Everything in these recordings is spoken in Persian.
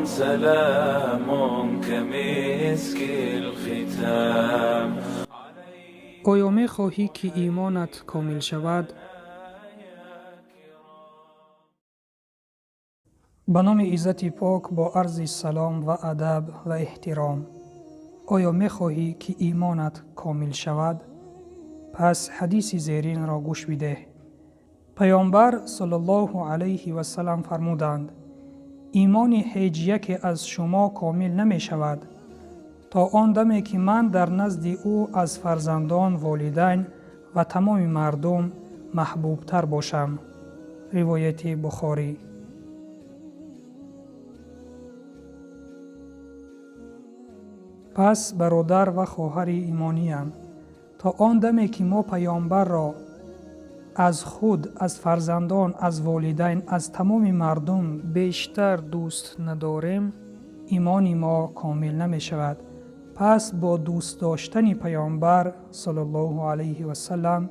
سلام كمسك الختام. آیا می خواهی که ایمانت کامل شود؟ به نام عزت پاک با عرض سلام و ادب و احترام. آیا می خواهی که ایمانت کامل شود؟ پس حدیث زیرین را گوش بده. پیامبر صلی الله علیه و سلم فرمودند: ایمان هیچ یک از شما کامل نمی شود تا آن دمی که من در نزد او از فرزندان، والدین و تمام مردم محبوب تر باشم. روایت بخاری. پس برادر و خواهر ایمانیم، تا آن دمی که ما پیامبر را از خود، از فرزندان، از والدین، از تمام مردم بیشتر دوست نداریم، ایمان ما کامل نمی شود. پس با دوست داشتن پیامبر صلی الله علیه و سلم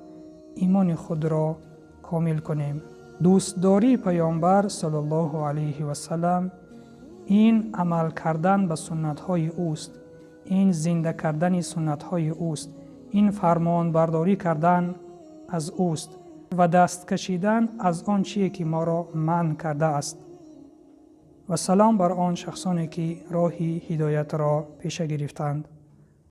ایمان خود را کامل کنیم. دوستداری پیامبر صلی الله علیه و سلم این عمل کردن به سنت های اوست، این زنده کردن سنت های اوست، این فرمان برداری کردن از اوست و دست کشیدن از آن چیزی که ما را منع کرده است. و سلام بر آن شخصانی که راه هدایت را پیش گرفتند.